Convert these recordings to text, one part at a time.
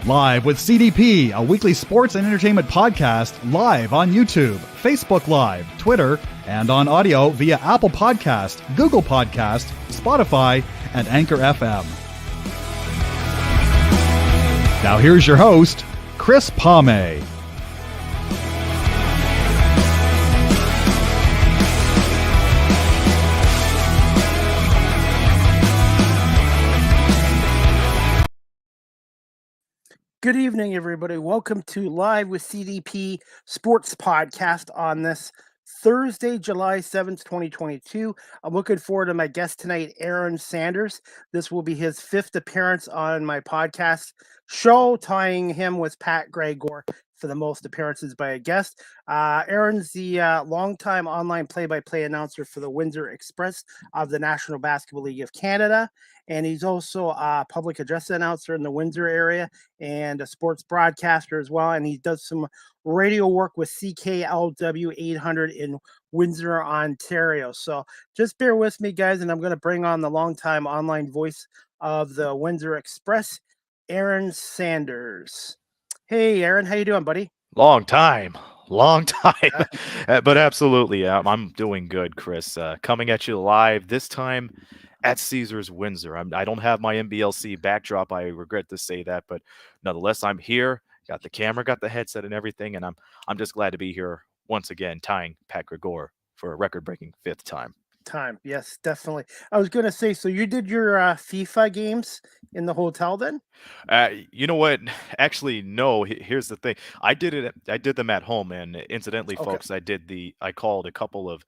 Live with CDP, a weekly sports and entertainment podcast live on YouTube, Facebook Live, Twitter, and on audio via Apple Podcast, Google Podcast, Spotify, and Anchor FM. Now here's your host, Chris Palme. Good evening, everybody. Welcome to Live with CDP Sports Podcast on this Thursday, July 7th, 2022. I'm looking forward to my guest tonight, Aaron Sanders. This will be his fifth appearance on my podcast show, tying him with Pat Gregor for the most appearances by a guest. Aaron's the longtime online play-by-play announcer for the Windsor Express of the National Basketball League of Canada. And he's also a public address announcer in the Windsor area and a sports broadcaster as well. And he does some radio work with CKLW 800 in Windsor, Ontario. So just bear with me, guys, and I'm going to bring on the longtime online voice of the Windsor Express, Aaron Sanders. Hey, Aaron, how you doing, buddy? Long time. But absolutely, I'm doing good, Chris. Coming at you live this time at Caesars Windsor. I don't have my MBLC backdrop. I regret to say that, but nonetheless, I'm here. Got the camera, got the headset, and everything, and I'm just glad to be here once again, tying Pat Gregor for a record-breaking fifth time. Yes, definitely. I was going to say, so you did your FIFA games in the hotel then? You know what? Actually, no. Here's the thing. I did them at home, and incidentally, folks, I called a couple of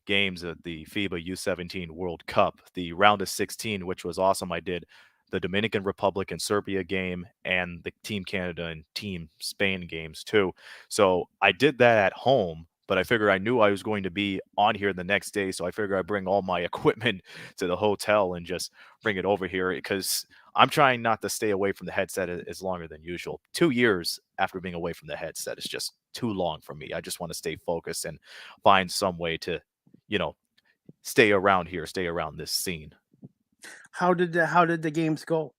games at the FIBA U17 World Cup, the round of 16, which was awesome. I did the Dominican Republic and Serbia game and the Team Canada and Team Spain games too. So I did that at home, but I figured I knew I was going to be on here the next day. So I figured I'd bring all my equipment to the hotel and just bring it over here because I'm trying not to stay away from the headset as longer than usual. 2 years after being away from the headset is just too long for me. I just want to stay focused and find some way to, stay around here, stay around this scene. How did the games go?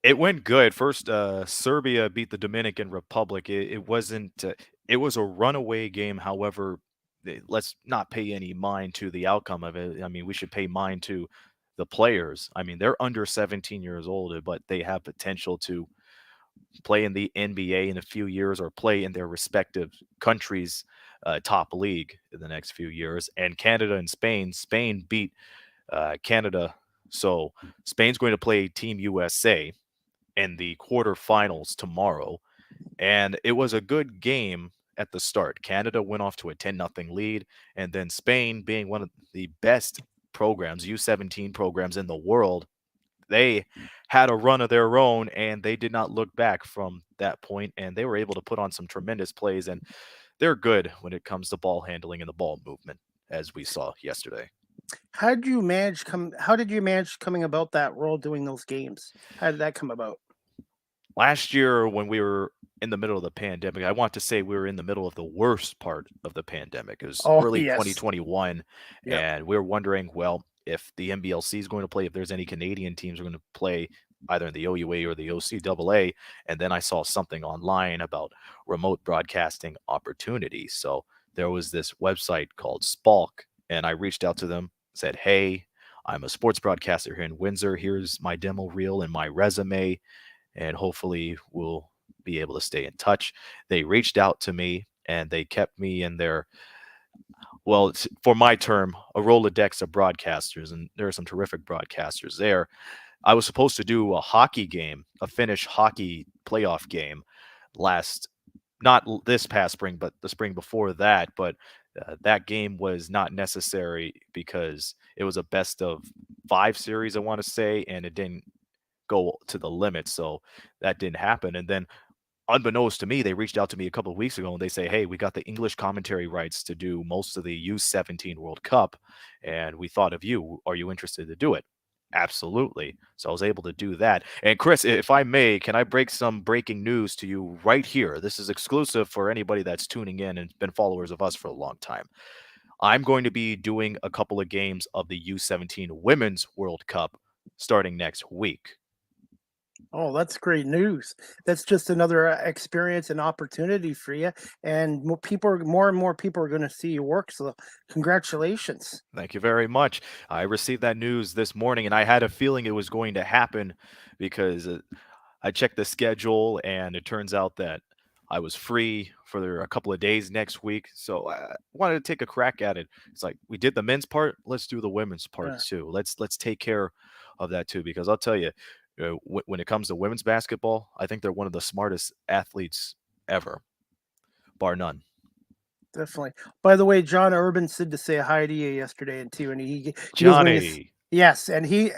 It went good. First, Serbia beat the Dominican Republic. It wasn't. It was a runaway game. However, let's not pay any mind to the outcome of it. I mean, we should pay mind to the players. I mean, they're under 17 years old, but they have potential to play in the NBA in a few years or play in their respective countries' top league in the next few years. And Canada and Spain beat Canada. So Spain's going to play Team USA in the quarterfinals tomorrow. And it was a good game at the start. Canada went off to a 10-0 lead. And then Spain, being one of the best programs, U17 programs in the world, they had a run of their own, and they did not look back from that point, and they were able to put on some tremendous plays, and they're good when it comes to ball handling and the ball movement, as we saw yesterday. How did you manage coming about that role doing those games? How did that come about? Last year, when we were in the middle of the pandemic, I want to say we were in the middle of the worst part of the pandemic. It was early 2021, and we were wondering, well, if the MBLC is going to play, if there's any Canadian teams are going to play either in the OUA or the OCAA. And then I saw something online about remote broadcasting opportunities. So there was this website called Spalk, and I reached out to them, said, hey, I'm a sports broadcaster here in Windsor. Here's my demo reel and my resume, and hopefully we'll be able to stay in touch. They reached out to me, and they kept me in their, well, for my term, a Rolodex of broadcasters, and there are some terrific broadcasters there. I was supposed to do a hockey game, a Finnish hockey playoff game not this past spring, but the spring before that. But that game was not necessary because it was a best of 5 series, I want to say, and it didn't go to the limit. So that didn't happen. And then unbeknownst to me, they reached out to me a couple of weeks ago and they say, hey, we got the English commentary rights to do most of the U17 World Cup. And we thought of you. Are you interested to do it? Absolutely. So I was able to do that. And Chris, if I may, can I break some breaking news to you right here? This is exclusive for anybody that's tuning in and been followers of us for a long time. I'm going to be doing a couple of games of the U17 Women's World Cup starting next week. Oh, that's great news. That's just another experience and opportunity for you. And more and more people are going to see your work. So, congratulations. Thank you very much. I received that news this morning, and I had a feeling it was going to happen because I checked the schedule, and it turns out that I was free for a couple of days next week. So I wanted to take a crack at it. It's like we did the men's part, let's do the women's part Yeah, too. Let's take care of that too, because I'll tell you, when it comes to women's basketball, I think they're one of the smartest athletes ever, bar none. definitely. By the way, John Urban said to say hi to you yesterday, and too, and he was going to. Johnny. Yes, and he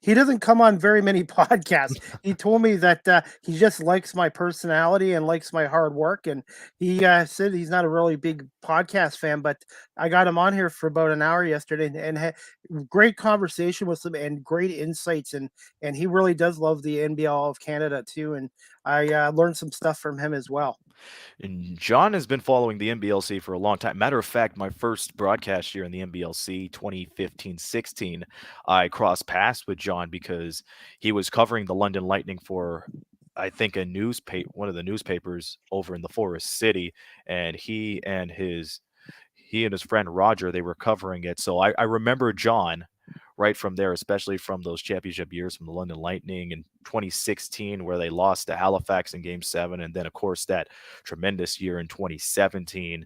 doesn't come on very many podcasts. He told me that he just likes my personality and likes my hard work, and he said he's not a really big podcast fan, but I got him on here for about an hour yesterday, and had great conversation with him and great insights, and he really does love the NBL of Canada too, and I learned some stuff from him as well. And John has been following the NBLC for a long time. Matter of fact, my first broadcast year in the NBLC, 2015-16, I crossed paths with John because he was covering the London Lightning for, I think, one of the newspapers over in the Forest City, and he and his friend Roger, they were covering it. So I remember John right from there, especially from those championship years from the London Lightning in 2016, where they lost to Halifax in Game 7. And then, of course, that tremendous year in 2017.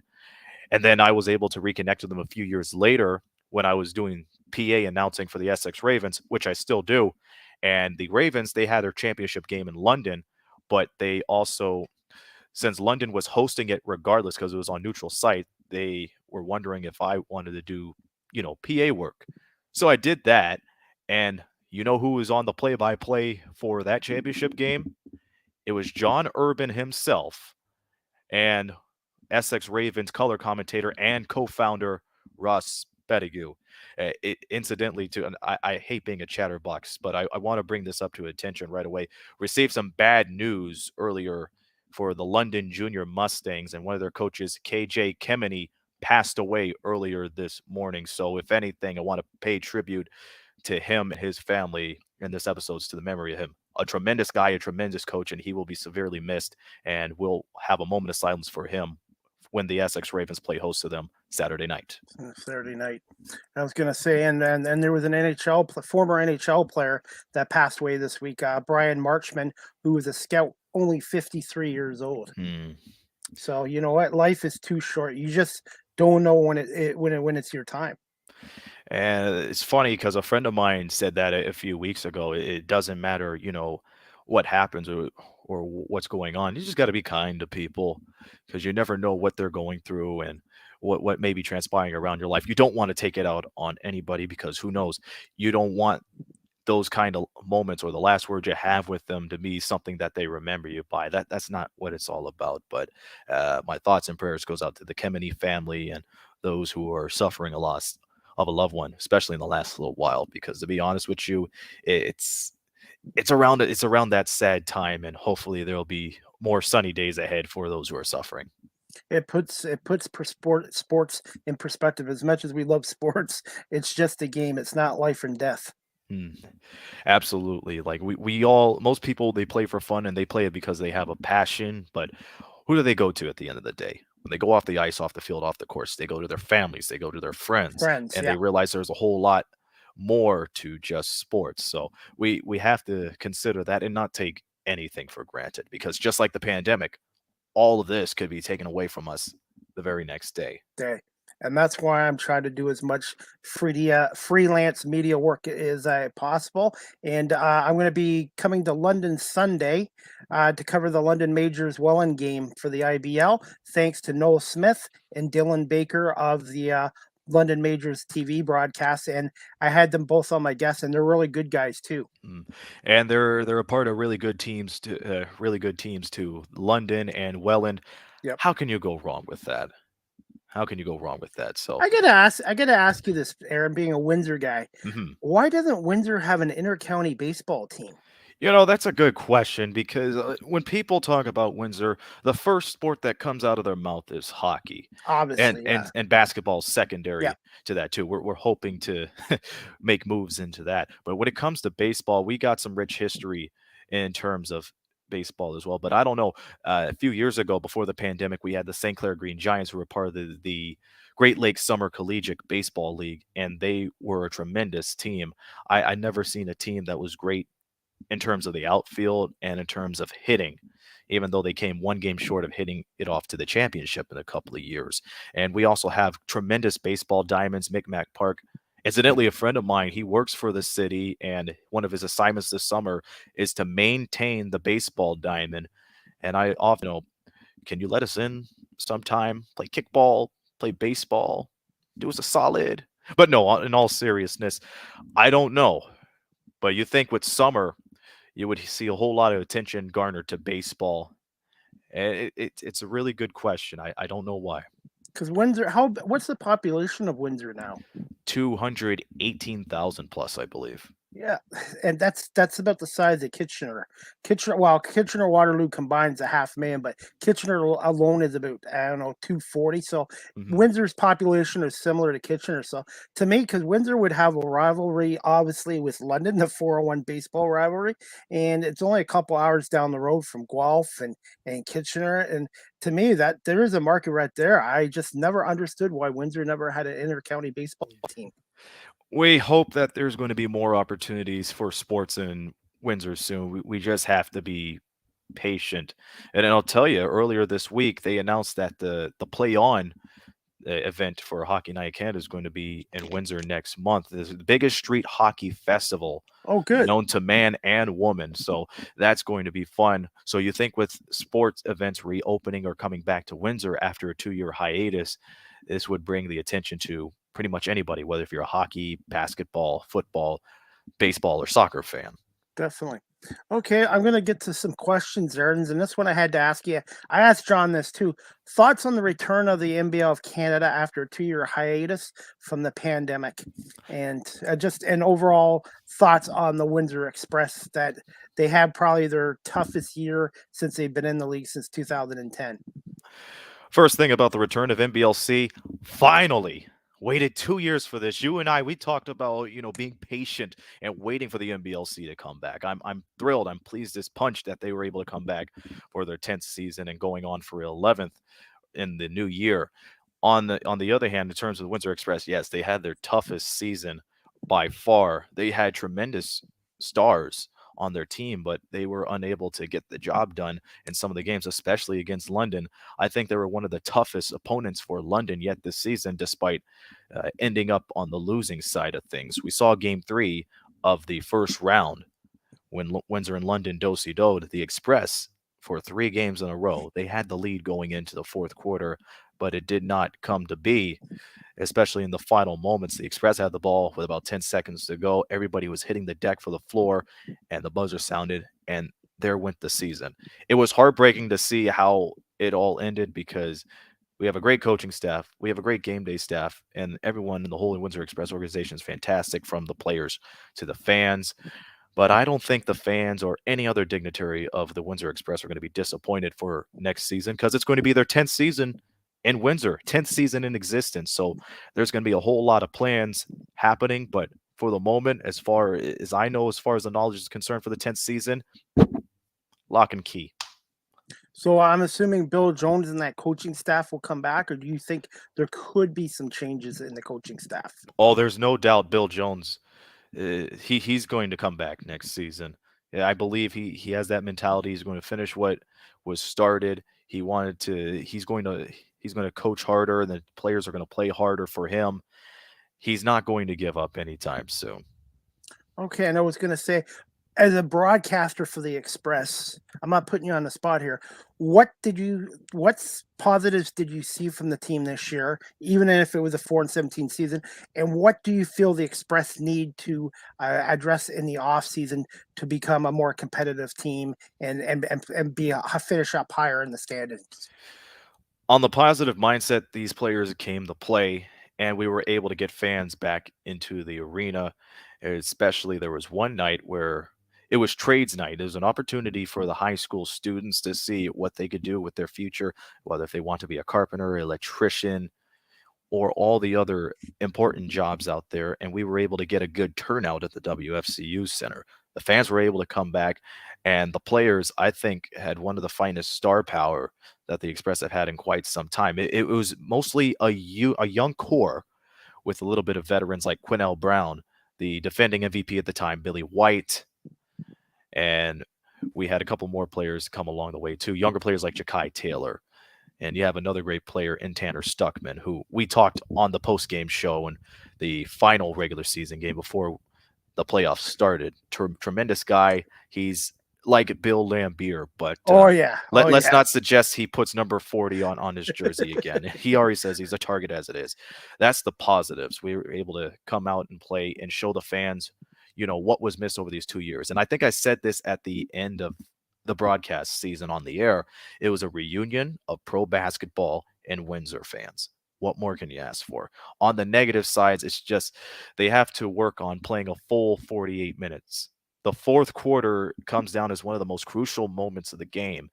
And then I was able to reconnect with them a few years later when I was doing PA announcing for the Essex Ravens, which I still do. And the Ravens, they had their championship game in London, but they also, since London was hosting it regardless because it was on neutral site, they were wondering if I wanted to do, PA work. So I did that. And you know who was on the play by play for that championship game? It was John Urban himself and Essex Ravens color commentator and co founder Russ Pettigrew. Incidentally, too, and I hate being a chatterbox, but I want to bring this up to attention right away. Received some bad news earlier for the London Junior Mustangs, and one of their coaches, KJ Kemeny, passed away earlier this morning. So, if anything, I want to pay tribute to him and his family in this episode's to the memory of him. A tremendous guy, a tremendous coach, and he will be severely missed. And we'll have a moment of silence for him when the Essex Ravens play host to them Saturday night. Saturday night. I was going to say, and there was an former NHL player that passed away this week, Brian Marchman, who was a scout, only 53 years old. So you know what, life is too short. You just don't know when it's your time. And it's funny because a friend of mine said that a few weeks ago. It doesn't matter, what happens or what's going on. You just got to be kind to people because you never know what they're going through and what may be transpiring around your life. You don't want to take it out on anybody because who knows? You don't want those kind of moments or the last words you have with them to be something that they remember you by. That's not what it's all about. But my thoughts and prayers goes out to the Kemeny family and those who are suffering a loss of a loved one, especially in the last little while. Because to be honest with you, it's around that sad time, and hopefully there'll be more sunny days ahead for those who are suffering. It puts sports in perspective. As much as we love sports, it's just a game. It's not life and death. Absolutely. Like most people, they play for fun and they play it because they have a passion. But who do they go to at the end of the day? When they go off the ice, off the field, off the course, they go to their families, they go to their friends, and yeah. they realize there's a whole lot more to just sports. So we have to consider that and not take anything for granted, because just like the pandemic, all of this could be taken away from us the very next day. And that's why I'm trying to do as much freelance media work as possible. And I'm going to be coming to London Sunday to cover the London Majors Welland game for the IBL, thanks to Noel Smith and Dylan Baker of the London Majors TV broadcast. And I had them both on my guests, and they're really good guys too. And they're a part of really good teams too. London and Welland. Yep. How can you go wrong with that? How can you go wrong with that? So I gotta ask you this, Aaron, being a Windsor guy. Why doesn't Windsor have an inter-county baseball team? That's a good question, because when people talk about Windsor, the first sport that comes out of their mouth is hockey. Obviously, and basketball is secondary to that too. We're hoping to make moves into that. But when it comes to baseball, we got some rich history in terms of baseball as well. But I don't know. A few years ago, before the pandemic, we had the St. Clair Green Giants, who were part of the Great Lakes Summer Collegiate Baseball League, and they were a tremendous team. I never seen a team that was great in terms of the outfield and in terms of hitting, even though they came one game short of hitting it off to the championship in a couple of years. And we also have tremendous baseball diamonds, Micmac Park. Incidentally, a friend of mine, he works for the city, and one of his assignments this summer is to maintain the baseball diamond. And I often know, can you let us in sometime, play kickball, play baseball, do us a solid? But no, in all seriousness, I don't know. But you think with summer, you would see a whole lot of attention garnered to baseball. It's a really good question. I don't know why. Because Windsor, what's the population of Windsor now? 218,000 plus, I believe. Yeah, and that's about the size of Kitchener. Kitchener Waterloo combines 500,000, but Kitchener alone is about, I don't know, 240. So Windsor's population is similar to Kitchener. So to me, because Windsor would have a rivalry, obviously, with London, the 401 baseball rivalry, and it's only a couple hours down the road from Guelph and Kitchener. And to me, that there is a market right there. I just never understood why Windsor never had an inter-county baseball team. We hope that there's going to be more opportunities for sports in Windsor soon. We just have to be patient. And I'll tell you, earlier this week, they announced that the Play On event for Hockey Night Canada is going to be in Windsor next month. This is the biggest street hockey festival known to man and woman. So that's going to be fun. So you think with sports events reopening or coming back to Windsor after a 2-year hiatus, this would bring the attention to pretty much anybody, whether if you're a hockey, basketball, football, baseball, or soccer fan. Definitely. Okay, I'm going to get to some questions, Aaron, and this one I had to ask you. I asked John this too. Thoughts on the return of the NBL of Canada after a 2-year hiatus from the pandemic, and just an overall thoughts on the Windsor Express that they had probably their toughest year since they've been in the league since 2010. First thing about the return of NBLC, finally. Waited 2 years for this. You and I, we talked about, being patient and waiting for the NBLC to come back. I'm thrilled. I'm pleased as punch that they were able to come back for their 10th season and going on for 11th in the new year. On the other hand, in terms of the Windsor Express, yes, they had their toughest season by far. They had tremendous stars on their team, but they were unable to get the job done in some of the games, especially against London. I think they were one of the toughest opponents for London yet this season, despite ending up on the losing side of things. We saw Game 3 of the first round when Windsor and London do-si-doed the Express for 3 games in a row. They had the lead going into the fourth quarter, but it did not come to be, especially in the final moments. The Express had the ball with about 10 seconds to go. Everybody was hitting the deck for the floor, and the buzzer sounded, and there went the season. It was heartbreaking to see how it all ended because we have a great coaching staff. We have a great game day staff, and everyone in the whole Windsor Express organization is fantastic, from the players to the fans. But I don't think the fans or any other dignitary of the Windsor Express are going to be disappointed for next season, because it's going to be their 10th season in Windsor, 10th season in existence. So there's going to be a whole lot of plans happening. But for the moment, as far as I know, as far as the knowledge is concerned for the 10th season, lock and key. So I'm assuming Bill Jones and that coaching staff will come back, or do you think there could be some changes in the coaching staff? Oh, there's no doubt Bill Jones, he's going to come back next season. Yeah, I believe he has that mentality. He's going to finish what was started. He's going to coach harder, and the players are going to play harder for him. He's not going to give up anytime soon. Okay, and I was going to say, as a broadcaster for the Express, I'm not putting you on the spot here. What positives did you see from the team this year, even if it was a 4-17 season? And what do you feel the Express need to address in the off season to become a more competitive team and finish up higher in the standings? On the positive mindset, these players came to play, and we were able to get fans back into the arena. Especially, there was one night where it was trades night. It was an opportunity for the high school students to see what they could do with their future, whether if they want to be a carpenter, electrician, or all the other important jobs out there. And we were able to get a good turnout at the WFCU Center. The fans were able to come back, And the players, I think, had one of the finest star power that the Express have had in quite some time. It was mostly a young core with a little bit of veterans like Quinnell Brown, the defending MVP at the time, Billy White, and we had a couple more players come along the way too. Younger players like Ja'Kai Taylor. And you have another great player in Tanner Stuckman, who we talked on the post-game show and the final regular season game before the playoffs started. Tremendous guy. He's like Bill Lambier, but let's not suggest he puts number 40 on his jersey again. He already says he's a target as it is. That's the positives. We were able to come out and play and show the fans, what was missed over these 2 years. And I think I said this at the end of the broadcast season on the air. It was a reunion of pro basketball and Windsor fans. What more can you ask for? On the negative sides, it's just they have to work on playing a full 48 minutes. The fourth quarter comes down as one of the most crucial moments of the game.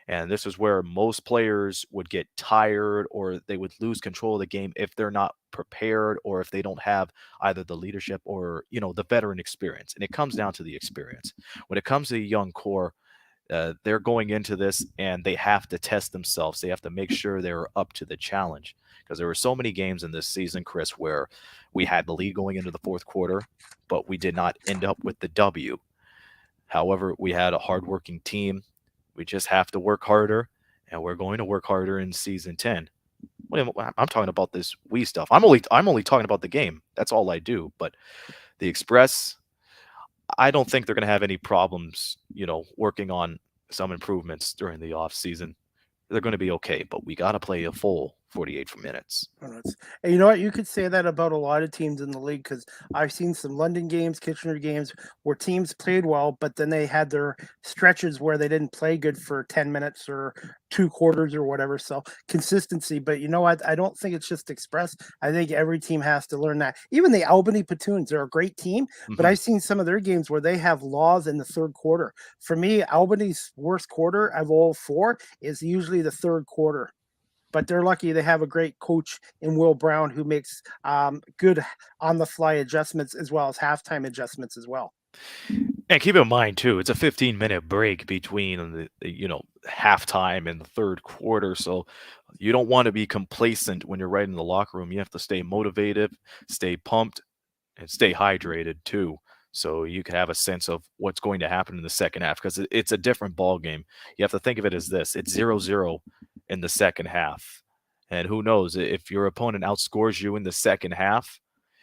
And this is where most players would get tired or they would lose control of the game if they're not prepared or if they don't have either the leadership or, the veteran experience. And it comes down to the experience. When it comes to the young core, they're going into this and they have to test themselves. They have to make sure they're up to the challenge because there were so many games in this season, Chris, where we had the lead going into the fourth quarter, but we did not end up with the W. However, we had a hardworking team. We just have to work harder, and we're going to work harder in season 10. I'm talking about this we stuff. I'm only talking about the game. That's all I do. But the Express, I don't think they're going to have any problems, working on some improvements during the off season. They're going to be okay, but we got to play a full 48 minutes. And you know what? You could say that about a lot of teams in the league because I've seen some London games, Kitchener games where teams played well, but then they had their stretches where they didn't play good for 10 minutes or 2 quarters or whatever. So consistency. But you know what? I don't think it's just Express. I think every team has to learn that. Even the Albany Platoons, they're a great team, but I've seen some of their games where they have laws in the third quarter. For me, Albany's worst quarter of all 4 is usually the third quarter. But they're lucky they have a great coach in Will Brown who makes good on-the-fly adjustments as well as halftime adjustments as well. And keep in mind, too, it's a 15-minute break between the halftime and the third quarter. So you don't want to be complacent when you're right in the locker room. You have to stay motivated, stay pumped, and stay hydrated, too. So you can have a sense of what's going to happen in the second half because it's a different ball game. You have to think of it as this. It's 0-0 in the second half. And who knows, if your opponent outscores you in the second half,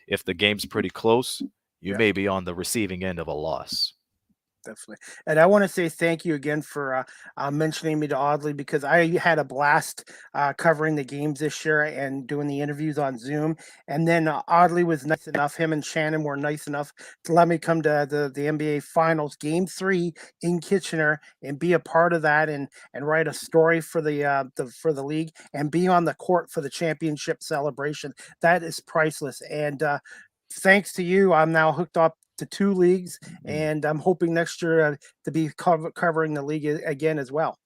if the game's pretty close, you may be on the receiving end of a loss. Definitely. And I want to say thank you again for mentioning me to Audley because I had a blast covering the games this year and doing the interviews on Zoom. And then Audley was nice enough, him and Shannon were nice enough to let me come to the NBA Finals Game 3 in Kitchener and be a part of that and write a story for the league and be on the court for the championship celebration. That is priceless. And thanks to you, I'm now hooked up to 2 leagues, and I'm hoping next year to be covering the league again as well.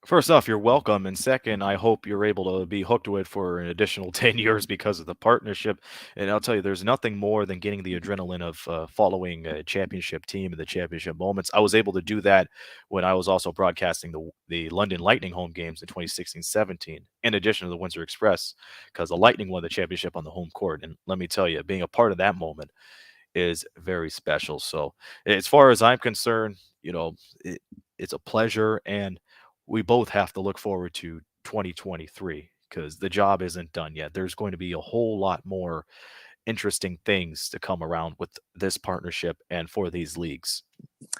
First off, you're welcome. And second, I hope you're able to be hooked to it for an additional 10 years because of the partnership. And I'll tell you, there's nothing more than getting the adrenaline of following a championship team and the championship moments. I was able to do that when I was also broadcasting the London Lightning home games in 2016-17, in addition to the Windsor Express, because the Lightning won the championship on the home court. And let me tell you, being a part of that moment is very special. So as far as I'm concerned, it's a pleasure, and we both have to look forward to 2023 because the job isn't done yet. There's going to be a whole lot more interesting things to come around with this partnership and for these leagues.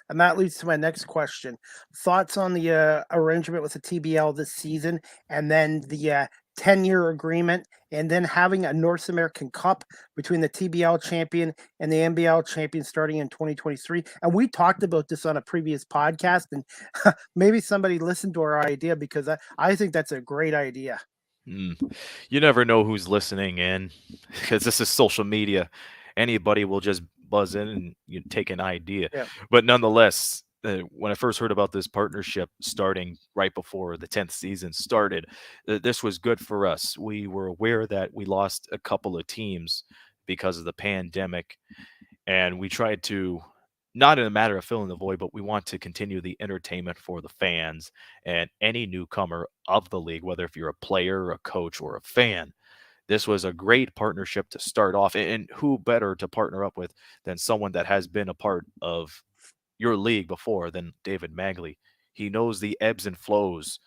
And that leads to my next question. Thoughts on the arrangement with the TBL this season and then the 10-year agreement and then having a North American Cup between the TBL champion and the NBL champion starting in 2023. And we talked about this on a previous podcast, and maybe somebody listened to our idea because I think that's a great idea. You never know who's listening in because this is social media. Anybody will just buzz in and you take an idea. Yeah. But nonetheless, when I first heard about this partnership starting right before the 10th season started, this was good for us. We were aware that we lost a couple of teams because of the pandemic, and we tried to not in a matter of filling the void, but we want to continue the entertainment for the fans and any newcomer of the league, whether if you're a player, a coach, or a fan. This was a great partnership to start off, and who better to partner up with than someone that has been a part of your league before than David Magley. He knows the ebbs and flows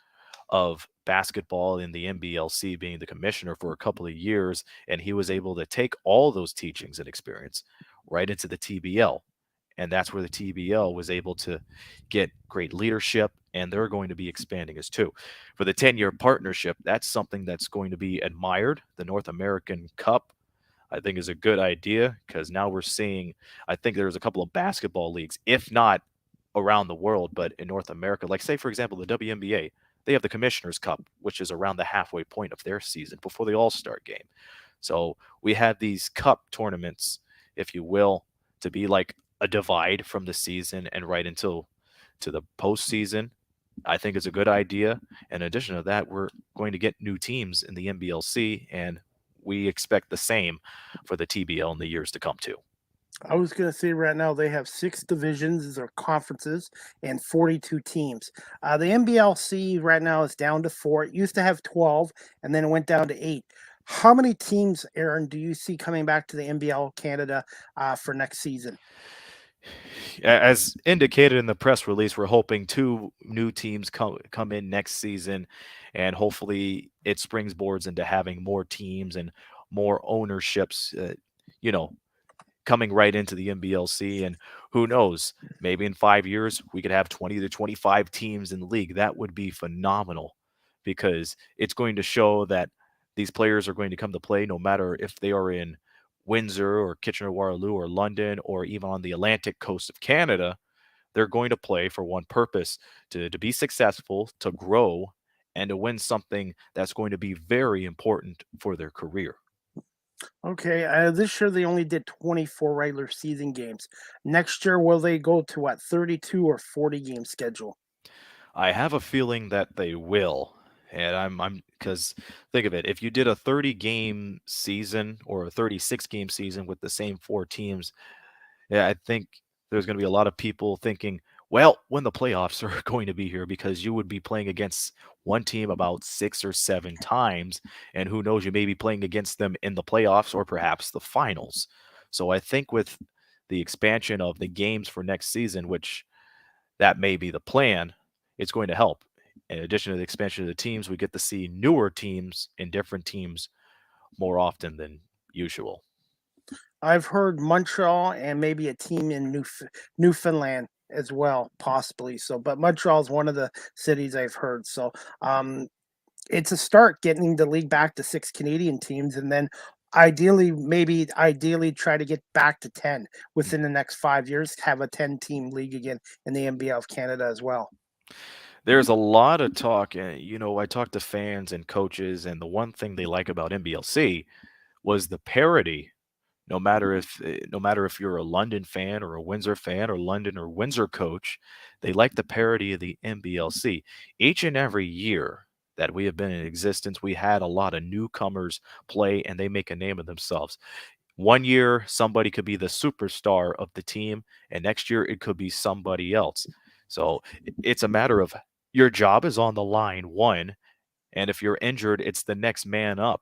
of basketball in the NBLC, being the commissioner for a couple of years, and he was able to take all those teachings and experience right into the TBL. And that's where the TBL was able to get great leadership, and they're going to be expanding as too. For the 10-year partnership, that's something that's going to be admired. The North American Cup, I think, is a good idea because now we're seeing, I think there's a couple of basketball leagues, if not around the world, but in North America, like say, for example, the WNBA, they have the Commissioner's Cup, which is around the halfway point of their season before the All-Star game. So we have these cup tournaments, if you will, to be like a divide from the season and right until to the postseason. I think it's a good idea. In addition to that, we're going to get new teams in the NBLC, and we expect the same for the TBL in the years to come too. I was going to say right now they have 6 divisions or conferences and 42 teams. The NBLC right now is down to 4. It used to have 12, and then it went down to 8. How many teams, Aaron, do you see coming back to the NBL Canada for next season? As indicated in the press release, we're hoping 2 new teams come in next season, and hopefully it springboards into having more teams and more ownerships, coming right into the NBLC. And who knows, maybe in 5 years we could have 20 to 25 teams in the league. That would be phenomenal because it's going to show that these players are going to come to play no matter if they are in Windsor or Kitchener-Waterloo or London or even on the Atlantic coast of Canada. They're going to play for one purpose, to be successful, to grow, and to win something that's going to be very important for their career. Okay, this year they only did 24 regular season games. Next year, will they go to what, 32 or 40 game schedule? I have a feeling that they will. And I'm because think of it, if you did a 30 game season or a 36 game season with the same 4 teams, yeah, I think there's going to be a lot of people thinking, well, when the playoffs are going to be here, because you would be playing against one team about 6 or 7 times, and who knows, you may be playing against them in the playoffs or perhaps the finals. So I think with the expansion of the games for next season, which that may be the plan, it's going to help. In addition to the expansion of the teams, we get to see newer teams and different teams more often than usual. I've heard Montreal and maybe a team in Newfoundland as well, possibly. So, but Montreal is one of the cities I've heard. So, it's a start getting the league back to 6 Canadian teams, and then ideally try to get back to 10 within the next 5 years. Have a 10-team league again in the NBL of Canada as well. There's a lot of talk. I talk to fans and coaches, and the one thing they like about NBLC was the parity. No matter if you're a London fan or a Windsor fan or London or Windsor coach, they like the parity of the NBLC. Each and every year that we have been in existence, we had a lot of newcomers play, and they make a name of themselves. One year, somebody could be the superstar of the team, and next year it could be somebody else. So it's a matter of your job is on the line, one, and if you're injured, it's the next man up.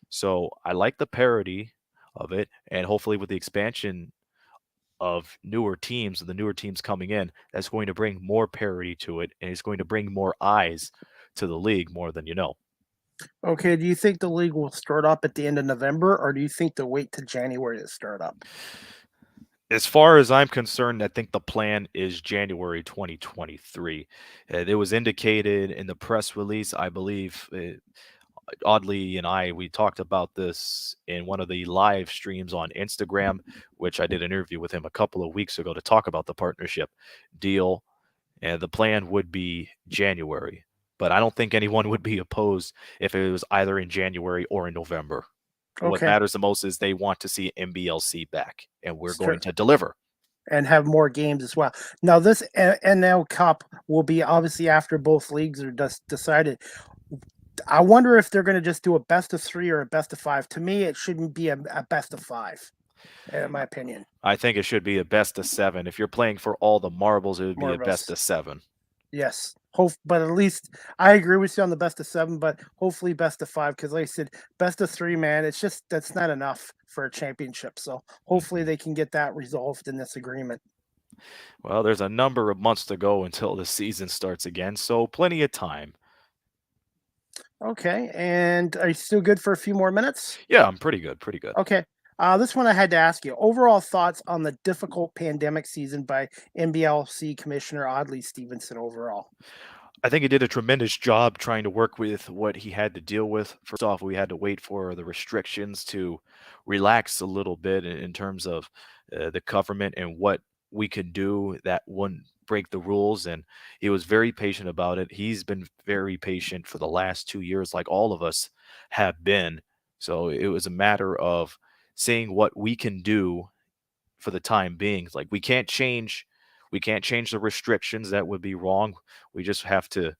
So I like the parity of it, and hopefully with the expansion of newer teams and the newer teams coming in, that's going to bring more parity to it, and it's going to bring more eyes to the league more than you know. Okay, do you think the league will start up at the end of November, or do you think they'll wait to January to start up? As far as I'm concerned, I think the plan is January 2023. It was indicated in the press release, I believe. Oddly, we talked about this in one of the live streams on Instagram, which I did an interview with him a couple of weeks ago to talk about the partnership deal. And the plan would be January. But I don't think anyone would be opposed if it was either in January or in November. What matters the most is they want to see NBLC back, and we're going to deliver. And have more games as well. Now, this NL Cup will be obviously after both leagues are decided. I wonder if they're going to just do a best of 3 or a best of 5. To me, it shouldn't be a best of 5. in my opinion. I think it should be a best of 7. If you're playing for all the marbles, it would be a best of 7. Yes. But at least I agree with you on the best of 7, but hopefully best of 5, because like I said, best of 3, man, it's just that's not enough for a championship. So hopefully they can get that resolved in this agreement. Well, there's a number of months to go until the season starts again, so plenty of time. Okay, and are you still good for a few more minutes? Yeah, I'm pretty good, pretty good. Okay. This one I had to ask you. Overall thoughts on the difficult pandemic season by NBLC Commissioner Audley Stevenson overall? I think he did a tremendous job trying to work with what he had to deal with. First off, we had to wait for the restrictions to relax a little bit in terms of the government and what we could do that wouldn't break the rules. And he was very patient about it. He's been very patient for the last 2 years, like all of us have been. So it was a matter of seeing what we can do for the time being. Like we can't change the restrictions. That would be wrong. We just have to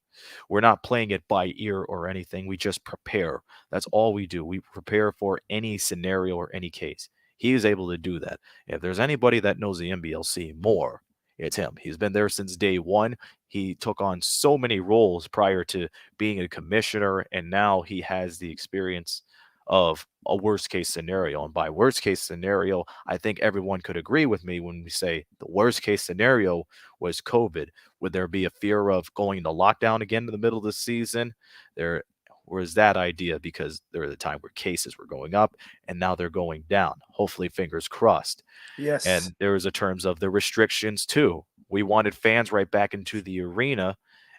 we're not playing it by ear or anything. We just prepare. That's all we do. We prepare for any scenario or any case. He is able to do that. If there's anybody that knows the NBLC more, it's him. He's been there since day one. He took on so many roles prior to being a commissioner, and now he has the experience of a worst case scenario. And by worst case scenario, I think everyone could agree with me when we say the worst case scenario was COVID. Would there be a fear of going into lockdown again in the middle of the season? There was that idea because there was a time where cases were going up and now they're going down. Hopefully, fingers crossed. Yes. And there was a terms of the restrictions too. We wanted fans right back into the arena,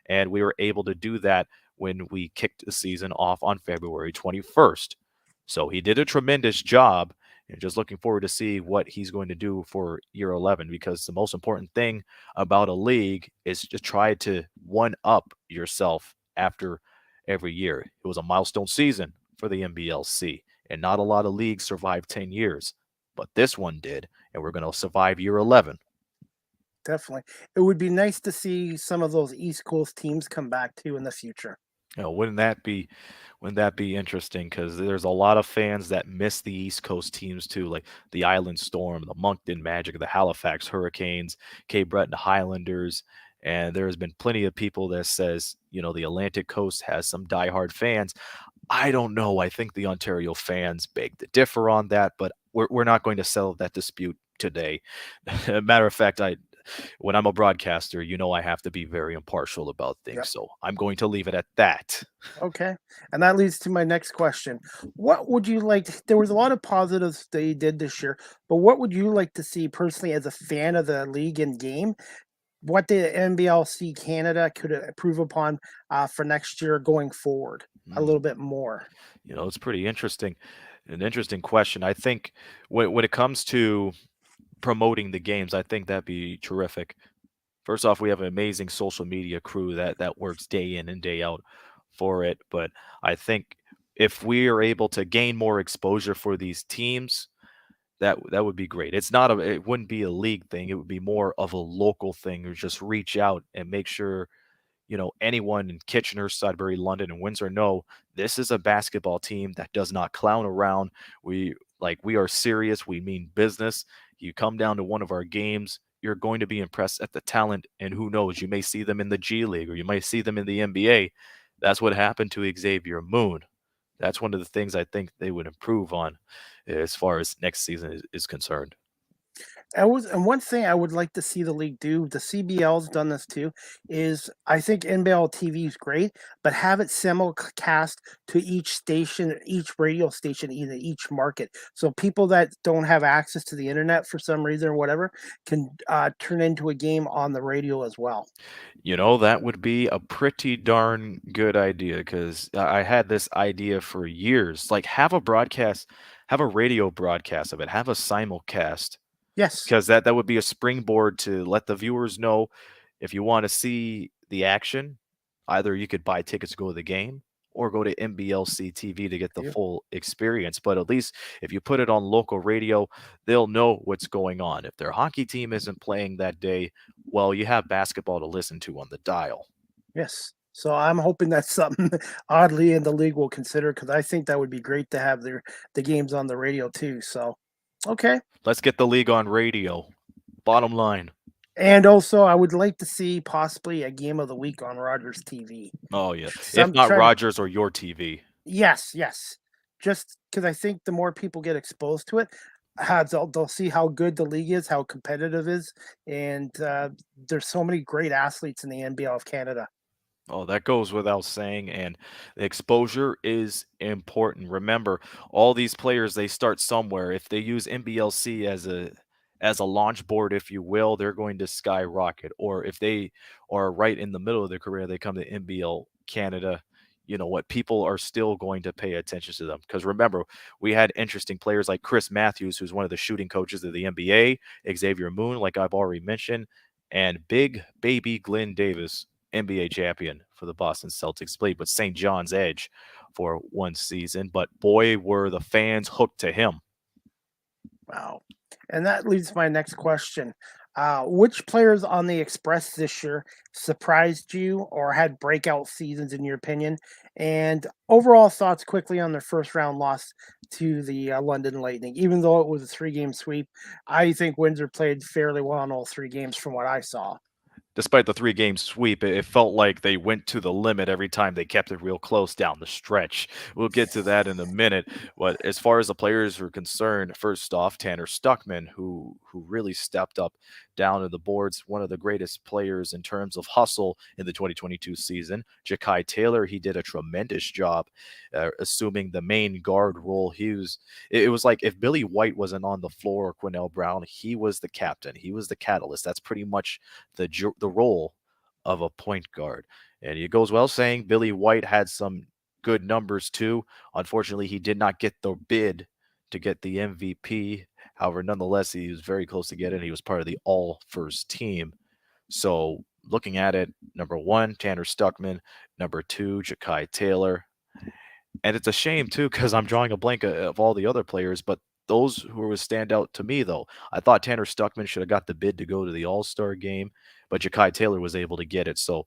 and we were able to do that when we kicked the season off on February 21st. So he did a tremendous job, and just looking forward to see what he's going to do for year 11, because the most important thing about a league is to try to one up yourself after every year. It was a milestone season for the NBLC, and not a lot of leagues survived 10 years, but this one did, and we're going to survive year 11. Definitely. It would be nice to see some of those East Coast teams come back too in the future. Wouldn't that be interesting? Because there's a lot of fans that miss the East Coast teams too, like the Island Storm, the Moncton Magic, the Halifax Hurricanes, Cape Breton Highlanders, and there's been plenty of people that says, the Atlantic Coast has some diehard fans. I don't know. I think the Ontario fans beg to differ on that, but we're not going to settle that dispute today. Matter of fact, when I'm a broadcaster, I have to be very impartial about things. Yep. So I'm going to leave it at that. Okay. And that leads to my next question. What would you like? There was a lot of positives they did this year, but what would you like to see personally as a fan of the league and game? What the NBLC Canada could improve upon for next year going forward a little bit more? It's pretty interesting. An interesting question. I think when it comes to promoting the games, I think that'd be terrific. First off, we have an amazing social media crew that works day in and day out for it. But I think if we are able to gain more exposure for these teams, that would be great. It wouldn't be a league thing. It would be more of a local thing, or just reach out and make sure anyone in Kitchener, Sudbury, London, and Windsor know this is a basketball team that does not clown around. We are serious. We mean business. You come down to one of our games, you're going to be impressed at the talent, and who knows, you may see them in the G League or you might see them in the NBA. That's what happened to Xavier Moon. That's one of the things I think they would improve on as far as next season is concerned. And one thing I would like to see the league do, the CBL's done this too, is I think NBL TV is great, but have it simulcast to each station, each radio station, either each market. So people that don't have access to the internet for some reason or whatever can turn into a game on the radio as well. That would be a pretty darn good idea, because I had this idea for years. Like, have a radio broadcast of it, have a simulcast. Yes. Because that would be a springboard to let the viewers know, if you want to see the action, either you could buy tickets to go to the game or go to NBLC TV to get the full experience. But at least if you put it on local radio, they'll know what's going on. If their hockey team isn't playing that day, well, you have basketball to listen to on the dial. Yes. So I'm hoping that's something Oddly in the league will consider, because I think that would be great to have the games on the radio too. So Okay. Let's get the league on radio. Bottom line. And also, I would like to see possibly a game of the week on Rogers TV. Oh yeah, if not Rogers or your TV. Yes, yes. Just because I think the more people get exposed to it, they'll see how good the league is, how competitive it is, and there's so many great athletes in the NBL of Canada. Oh, that goes without saying, and the exposure is important. Remember, all these players, they start somewhere. If they use NBLC as a launch board, if you will, they're going to skyrocket. Or if they are right in the middle of their career, they come to NBL Canada. You know what? People are still going to pay attention to them because remember, we had interesting players like Chris Matthews, who's one of the shooting coaches of the NBA, Xavier Moon, like I've already mentioned, and big baby Glenn Davis, NBA champion for the Boston Celtics, played with St. John's Edge for one season, but boy, were the fans hooked to him. Wow. And that leads to my next question. Which players on the Express this year surprised you or had breakout seasons, in your opinion? And overall thoughts quickly on their first round loss to the London Lightning. Even though it was a 3-game sweep, I think Windsor played fairly well in all 3 games from what I saw. Despite the 3-game sweep, it felt like they went to the limit every time they kept it real close down the stretch. We'll get to that in a minute. But as far as the players are concerned, first off, Tanner Stuckman, who really stepped up down to the boards, one of the greatest players in terms of hustle in the 2022 season. Ja'Kai Taylor, he did a tremendous job assuming the main guard role. It was like if Billy White wasn't on the floor or Quinnell Brown, he was the captain. He was the catalyst. That's pretty much the role of a point guard. And it goes well saying Billy White had some good numbers too. Unfortunately, he did not get the bid to get the MVP. However, nonetheless, he was very close to getting it. He was part of the all first team. So looking at it, number 1, Tanner Stuckman. Number 2, Ja'Kai Taylor. And it's a shame too, because I'm drawing a blank of all the other players, but those who would stand out to me, though, I thought Tanner Stuckman should have got the bid to go to the All-Star game, but Ja'Kai Taylor was able to get it. So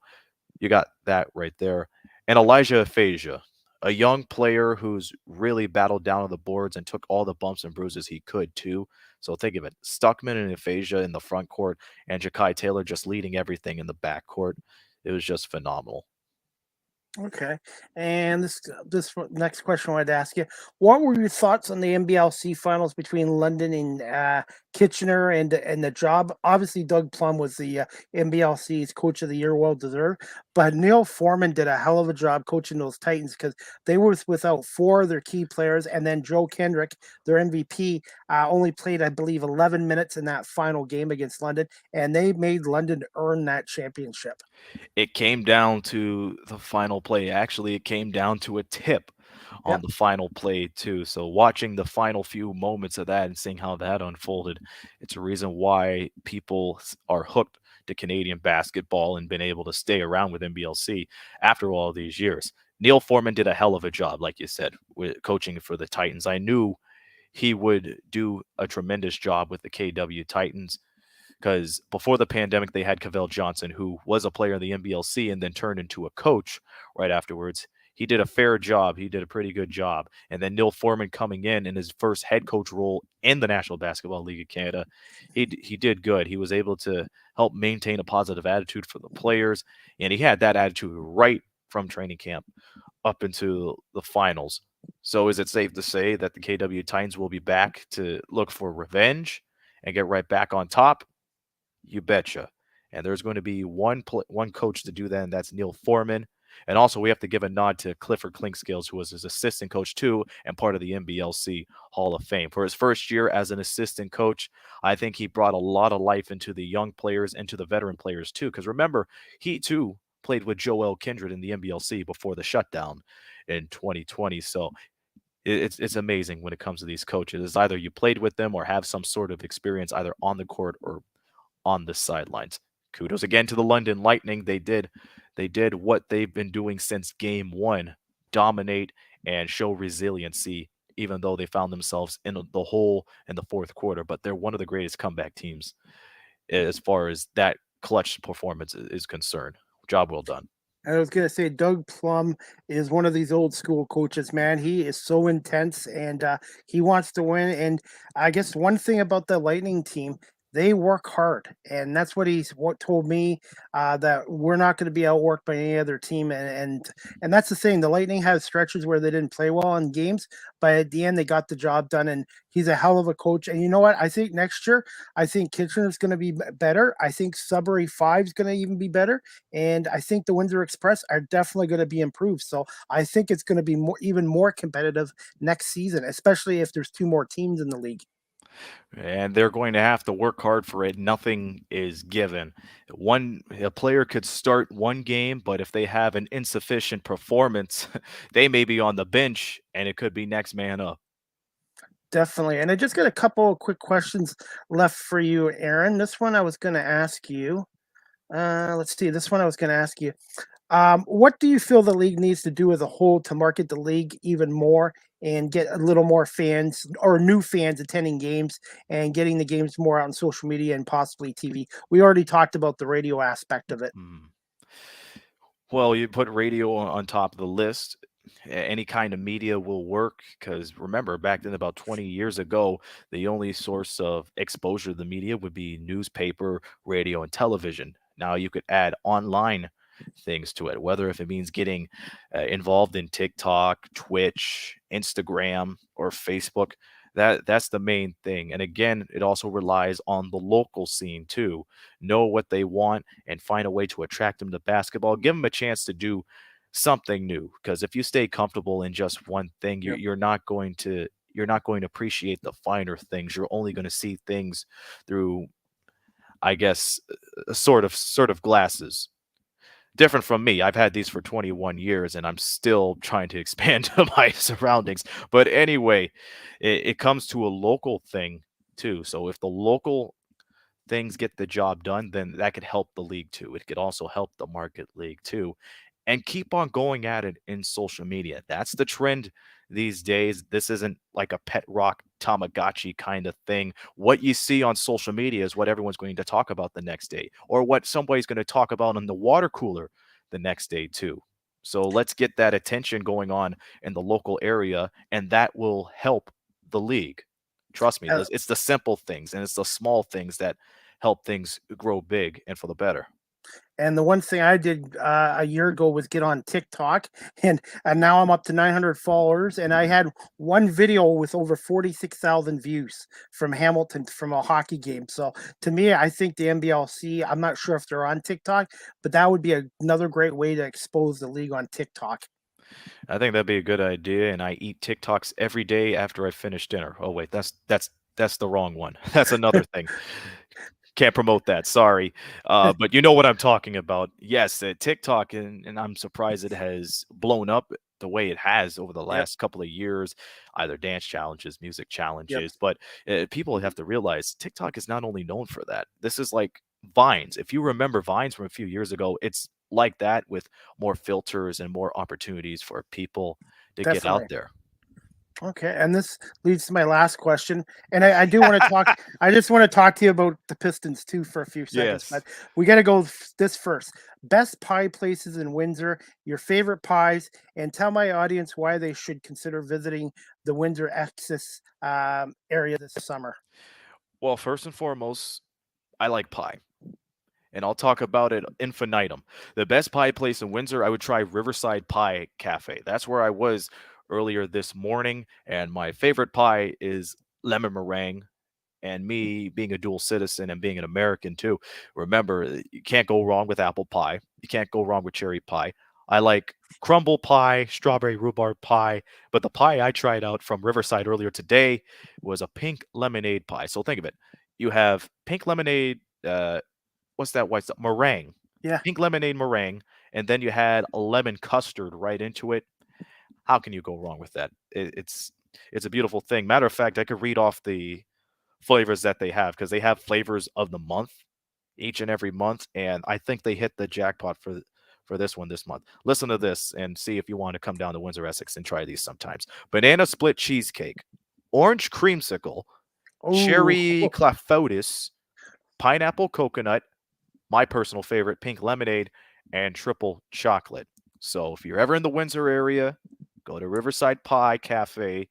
you got that right there. And Elijah Aphasia, a young player who's really battled down on the boards and took all the bumps and bruises he could too. So think of it, Stuckman and Aphasia in the front court and Ja'Kai Taylor just leading everything in the back court. It was just phenomenal. Okay, and this next question I wanted to ask you: what were your thoughts on the NBLC finals between London and Kitchener and the job? Obviously, Doug Plum was the NBLC's Coach of the Year, well deserved. But Neil Foreman did a hell of a job coaching those Titans because they were without 4 of their key players, and then Joe Kendrick, their MVP, only played, I believe, 11 minutes in that final game against London, and they made London earn that championship. It came down to the final play. Actually, it came down to a tip on the final play too. So watching the final few moments of that and seeing how that unfolded, it's a reason why people are hooked to Canadian basketball and been able to stay around with NBLC after all these years. Neil Foreman did a hell of a job, like you said, with coaching for the Titans. I knew he would do a tremendous job with the KW Titans because before the pandemic, they had Cavell Johnson, who was a player in the NBLC and then turned into a coach right afterwards. He did a fair job. He did a pretty good job. And then Neil Foreman coming in his first head coach role in the National Basketball League of Canada, he did good. He was able to help maintain a positive attitude for the players, and he had that attitude right from training camp up into the finals. So is it safe to say that the KW Titans will be back to look for revenge and get right back on top? You betcha. And there's going to be one coach to do that, and that's Neil Foreman. And also, we have to give a nod to Clifford Clinkscales, who was his assistant coach too, and part of the NBLC Hall of Fame. For his first year as an assistant coach, I think he brought a lot of life into the young players and to the veteran players too. Because remember, he too played with Joel Kindred in the NBLC before the shutdown in 2020. So it's amazing when it comes to these coaches. It's either you played with them or have some sort of experience either on the court or on the sidelines. Kudos again to the London Lightning. They did what they've been doing since game 1, dominate and show resiliency, even though they found themselves in the hole in the fourth quarter. But they're one of the greatest comeback teams as far as that clutch performance is concerned. Job well done. I was gonna say Doug Plum is one of these old school coaches, man. He is so intense and he wants to win. And I guess one thing about the Lightning team, they work hard, and that's what what told me that we're not going to be outworked by any other team. And that's the thing. The Lightning have stretches where they didn't play well in games, but at the end they got the job done. And he's a hell of a coach. And you know what? I think next year, I think Kitchener's going to be better. I think Sudbury 5 is going to even be better, and I think the Windsor Express are definitely going to be improved. So I think it's going to be even more competitive next season, especially if there's two more teams in the league. And they're going to have to work hard for it. Nothing is given. A player could start one game, but if they have an insufficient performance, they may be on the bench, and it could be next man up. Definitely. And I just got a couple of quick questions left for you, Aaron. This one I was going to ask you. Let's see. This one I was going to ask you. What do you feel the league needs to do as a whole to market the league even more and get a little more fans or new fans attending games and getting the games more out on social media and possibly TV? We already talked about the radio aspect of it. Well, you put radio on top of the list. Any kind of media will work because remember, back then, about 20 years ago, the only source of exposure to the media would be newspaper, radio, and television. Now you could add online things to it, whether if it means getting involved in TikTok, Twitch, Instagram, or Facebook. That's the main thing. And again, it also relies on the local scene too. Know what they want and find a way to attract them to basketball. Give them a chance to do something new. Because if you stay comfortable in just one thing, you're not going to appreciate the finer things. You're only going to see things through, I guess, sort of glasses. Different from me. I've had these for 21 years and I'm still trying to expand my surroundings. But anyway, it comes to a local thing too. So if the local things get the job done, then that could help the league too. It could also help the market league too. And keep on going at it in social media. That's the trend these days. This isn't like a pet rock Tamagotchi kind of thing. What you see on social media is what everyone's going to talk about the next day, or what somebody's going to talk about in the water cooler the next day too. So let's get that attention going on in the local area, and that will help the league. Trust me, it's the simple things and it's the small things that help things grow big and for the better. And the one thing I did a year ago was get on TikTok, and now I'm up to 900 followers. And I had one video with over 46,000 views from Hamilton from a hockey game. So to me, I think the NBLC, I'm not sure if they're on TikTok, but that would be another great way to expose the league on TikTok. I think that'd be a good idea. And I eat TikToks every day after I finish dinner. Oh wait, that's the wrong one. That's another thing. Can't promote that. Sorry. But you know what I'm talking about. Yes, TikTok, and I'm surprised it has blown up the way it has over the last couple of years, either dance challenges, music challenges. But people have to realize TikTok is not only known for that. This is like Vines. If you remember Vines from a few years ago, it's like that with more filters and more opportunities for people to get out there. Okay, and this leads to my last question, and I do want to talk. I just want to talk to you about the Pistons too for a few seconds, but we got to go this first. Best pie places in Windsor, your favorite pies, and tell my audience why they should consider visiting the Windsor Access area this summer. Well, first and foremost, I like pie. And I'll talk about it infinitum. The best pie place in Windsor, I would try Riverside Pie Cafe. That's where I was earlier this morning, and my favorite pie is lemon meringue. And me being a dual citizen and being an American too, remember, you can't go wrong with apple pie. You can't go wrong with cherry pie. I like crumble pie, strawberry rhubarb pie, but the pie I tried out from Riverside earlier today was a pink lemonade pie. So think of it. You have pink lemonade, what's that white stuff? Meringue. Yeah. Pink lemonade meringue, and then you had a lemon custard right into it. How can you go wrong with that? It's a beautiful thing. Matter of fact, I could read off the flavors that they have because they have flavors of the month each and every month, and I think they hit the jackpot for this one this month. Listen to this and see if you want to come down to Windsor, Essex and try these sometimes. Banana split cheesecake, orange creamsicle, cherry clafoutis, pineapple coconut, my personal favorite, pink lemonade, and triple chocolate. So if you're ever in the Windsor area, go to Riverside Pie Cafe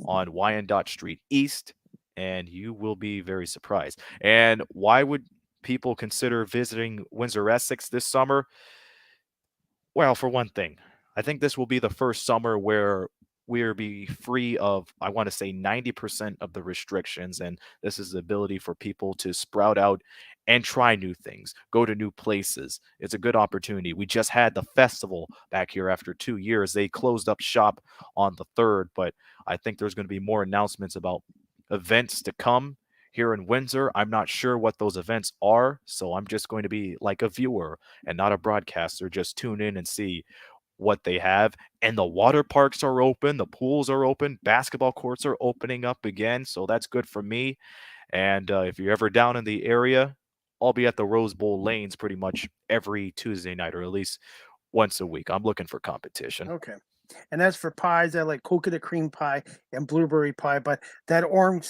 on Wyandotte Street East, and you will be very surprised. And why would people consider visiting Windsor, Essex this summer? Well, for one thing, I think this will be the first summer where we'll be free of, I want to say, 90% of the restrictions. And this is the ability for people to sprout out and try new things, go to new places. It's a good opportunity. We just had the festival back here after 2 years. They closed up shop on the 3rd, but I think there's going to be more announcements about events to come here in Windsor. I'm not sure what those events are, so I'm just going to be like a viewer and not a broadcaster. Just tune in and see what they have. And the water parks are open, the pools are open, basketball courts are opening up again, so that's good for me. And if you're ever down in the area, I'll be at the Rose Bowl lanes pretty much every Tuesday night, or at least once a week. I'm looking for competition. Okay. And as for pies, I like coconut cream pie and blueberry pie, but that orange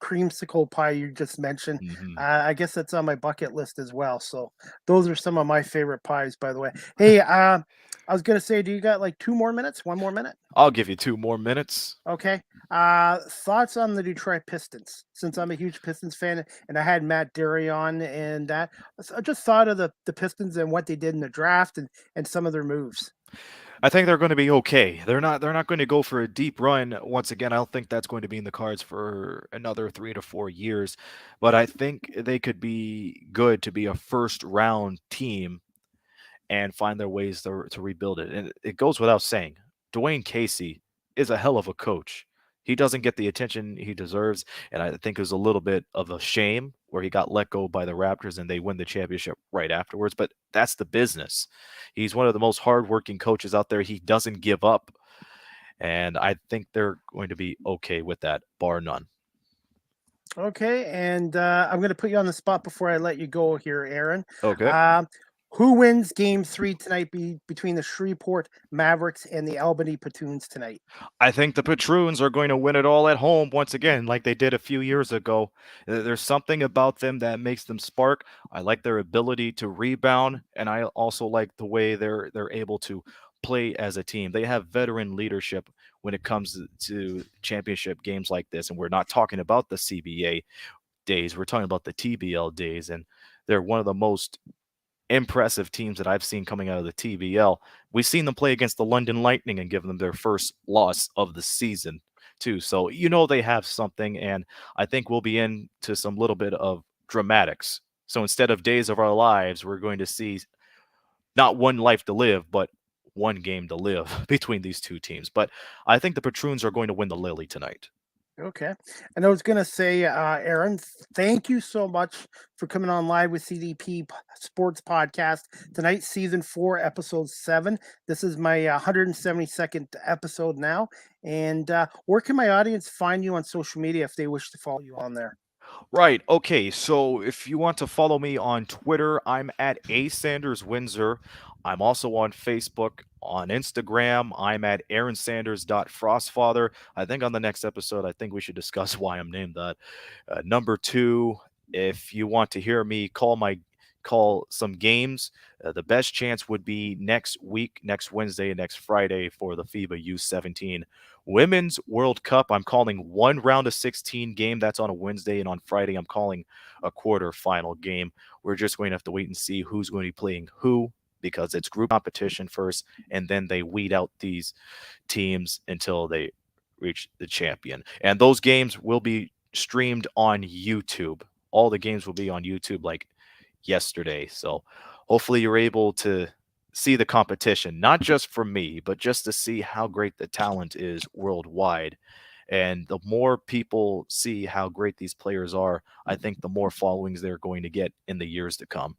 creamsicle pie you just mentioned, I guess that's on my bucket list as well. So those are some of my favorite pies, by the way. Hey, I was gonna say, do you got like 2 more minutes? 1 more minute? I'll give you 2 more minutes. Okay. Thoughts on the Detroit Pistons? Since I'm a huge Pistons fan, and I had Matt Derry on, and that I just thought of the Pistons and what they did in the draft and some of their moves. I think they're going to be okay. They're not going to go for a deep run once again. I don't think that's going to be in the cards for another 3 to 4 years, but I think they could be good to be a first round team and find their ways to rebuild it. And it goes without saying, Dwayne Casey is a hell of a coach. He doesn't get the attention he deserves, and I think it was a little bit of a shame where he got let go by the Raptors and they win the championship right afterwards. But that's the business. He's one of the most hardworking coaches out there. He doesn't give up, and I think they're going to be okay with that, bar none. Okay, and I'm going to put you on the spot before I let you go here, Aaron. Okay. Who wins Game 3 tonight between the Shreveport Mavericks and the Albany Patroons tonight? I think the Patroons are going to win it all at home once again, like they did a few years ago. There's something about them that makes them spark. I like their ability to rebound, and I also like the way they're able to play as a team. They have veteran leadership when it comes to championship games like this, and we're not talking about the CBA days. We're talking about the TBL days, and they're one of the most impressive teams that I've seen coming out of the TBL. We've seen them play against the London Lightning and give them their first loss of the season too. So they have something, and I think we'll be into some little bit of dramatics. So instead of days of our lives, we're going to see not one life to live, but one game to live between these two teams. But I think the Patroons are going to win the Lily tonight. Okay. And I was going to say, Aaron, thank you so much for coming on live with CDP Sports Podcast tonight, season 4, episode 7. This is my 172nd episode now. And where can my audience find you on social media if they wish to follow you on there? Right. Okay. So if you want to follow me on Twitter, I'm at @ASandersWindsor. I'm also on Facebook, on Instagram. I'm at AaronSanders.Frostfather. I think on the next episode, I think we should discuss why I'm named that. Number 2, if you want to hear me call some games, the best chance would be next week, next Wednesday, and next Friday for the FIBA U17 Women's World Cup. I'm calling one round of 16 game. That's on a Wednesday, and on Friday, I'm calling a quarterfinal game. We're just going to have to wait and see who's going to be playing who, because it's group competition first, and then they weed out these teams until they reach the champion. And those games will be streamed on YouTube. All the games will be on YouTube like yesterday. So hopefully you're able to see the competition, not just for me, but just to see how great the talent is worldwide. And the more people see how great these players are, I think the more followings they're going to get in the years to come.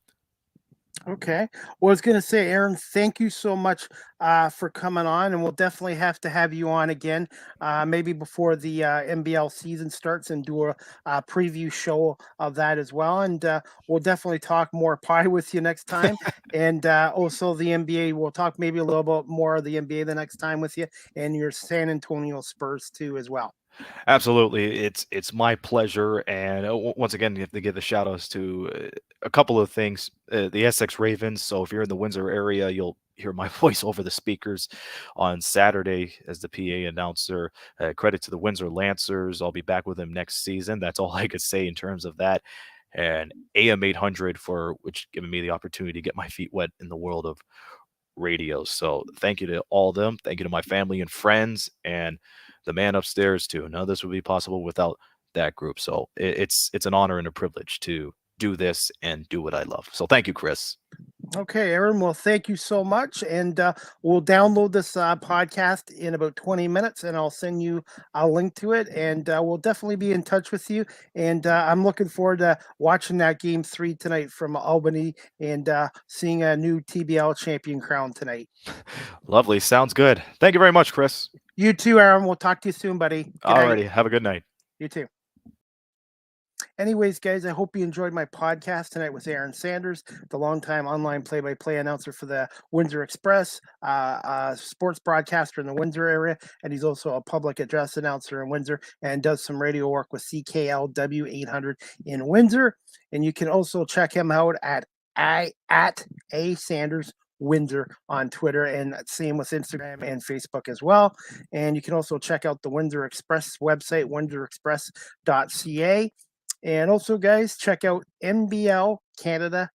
Okay. Well, I was going to say, Aaron, thank you so much for coming on, and we'll definitely have to have you on again, maybe before the NBL season starts, and do a preview show of that as well. And we'll definitely talk more pie with you next time, and also the NBA. We'll talk maybe a little bit more of the NBA the next time with you, and your San Antonio Spurs too as well. Absolutely. It's my pleasure. And once again, you have to give the shout outs to a couple of things. The Essex Ravens. So if you're in the Windsor area, you'll hear my voice over the speakers on Saturday as the PA announcer. Credit to the Windsor Lancers. I'll be back with them next season. That's all I could say in terms of that. And AM 800 for which giving me the opportunity to get my feet wet in the world of radio. So thank you to all of them. Thank you to my family and friends and the man upstairs too. None of this would be possible without that group. So it's an honor and a privilege to do this and do what I love. So thank you, Chris. Okay, Aaron. Well, thank you so much. And we'll download this podcast in about 20 minutes, and I'll send you a link to it. And we'll definitely be in touch with you. And I'm looking forward to watching that Game 3 tonight from Albany and seeing a new TBL champion crown tonight. Lovely. Sounds good. Thank you very much, Chris. You too, Aaron. We'll talk to you soon, buddy. Alrighty. Have a good night. You too. Anyways, guys, I hope you enjoyed my podcast tonight with Aaron Sanders, the longtime online play-by-play announcer for the Windsor Express, sports broadcaster in the Windsor area, and he's also a public address announcer in Windsor and does some radio work with CKLW 800 in Windsor. And you can also check him out at A Sanders Windsor on Twitter, and same with Instagram and Facebook as well. And you can also check out the Windsor Express website, windsorexpress.ca. And also, guys, check out mblcanada.ca.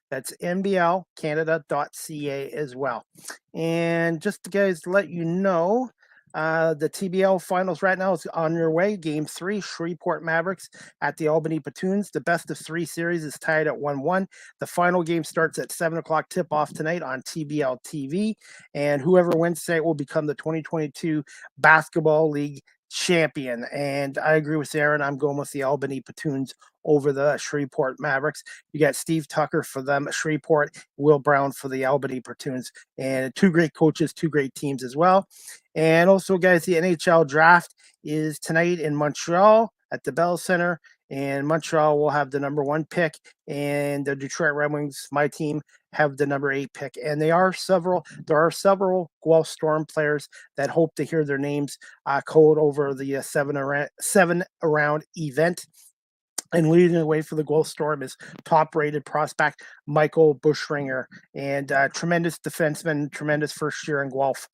That's mblcanada.ca as well. And just to guys let you know, the TBL finals right now is on your way. Game 3, Shreveport Mavericks at the Albany Platoons. The best of 3 series is tied at 1-1. The final game starts at 7 o'clock tip-off tonight on TBL TV. And whoever wins tonight will become the 2022 Basketball League champion. And I agree with Aaron. I'm going with the Albany Platoons over the Shreveport Mavericks. You got Steve Tucker for them at Shreveport, Will Brown for the Albany Platoons, and 2 great coaches, 2 great teams as well. And also, guys, the NHL draft is tonight in Montreal at the Bell Center, and Montreal will have the number 1 pick, and the Detroit Red Wings, my team, have the number 8 pick. And there are several Guelph Storm players that hope to hear their names called over the 7-round event. And leading the way for the Guelph Storm is top-rated prospect Michael Bushringer, and tremendous defenseman, tremendous first year in Guelph.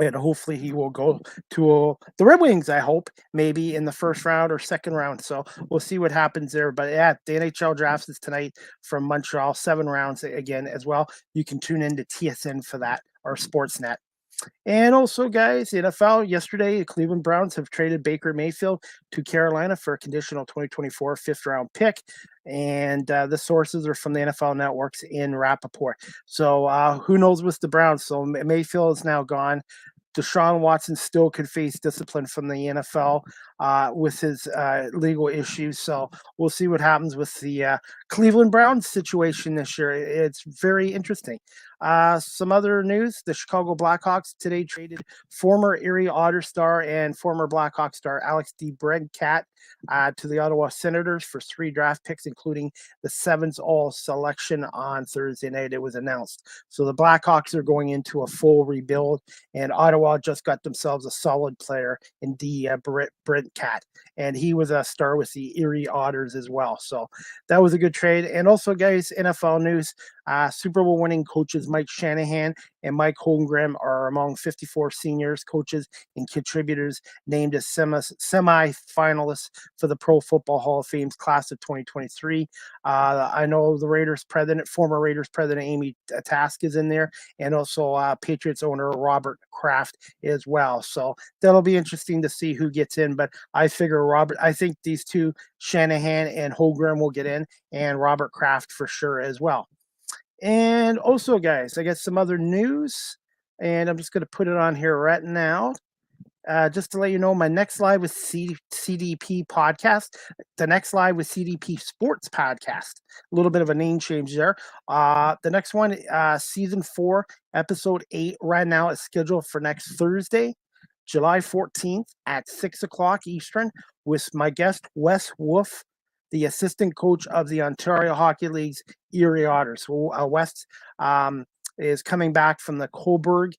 And hopefully he will go to the Red Wings, I hope, maybe in the first round or second round. So we'll see what happens there. But yeah, the NHL draft is tonight from Montreal, 7 rounds again as well. You can tune in to TSN for that, or Sportsnet. And also, guys, NFL, yesterday, the Cleveland Browns have traded Baker Mayfield to Carolina for a conditional 2024 fifth-round pick. And the sources are from the NFL Network's in Rappaport. So who knows with the Browns? So Mayfield is now gone. Deshaun Watson still could face discipline from the NFL with his legal issues. So we'll see what happens with the Cleveland Browns situation this year. It's very interesting. Some other news, the Chicago Blackhawks today traded former Erie Otter star and former Blackhawk star Alex DeBrincat to the Ottawa Senators for 3 draft picks, including the 7th all selection on Thursday night. It was announced. So the Blackhawks are going into a full rebuild, and Ottawa just got themselves a solid player in DeBrincat, and he was a star with the Erie Otters as well. So that was a good trade. And also, guys, NFL news, Super Bowl winning coaches Mike Shanahan and Mike Holmgren are among 54 seniors, coaches, and contributors named as semi-finalists for the Pro Football Hall of Fame's class of 2023. I know the former Raiders president Amy Task is in there, and also Patriots owner Robert Kraft as well. So that'll be interesting to see who gets in. But I think these two, Shanahan and Holmgren, will get in, and Robert Kraft for sure as well. And also, guys, I got some other news, and I'm just going to put it on here right now. Just to let you know, my next live with CDP podcast, the next live with CDP Sports podcast, a little bit of a name change there. The next one, season 4, episode 8, right now is scheduled for next Thursday, July 14th at 6 o'clock Eastern, with my guest, Wes Wolf, the assistant coach of the Ontario Hockey League's Erie Otters. Wes is coming back from the Coburg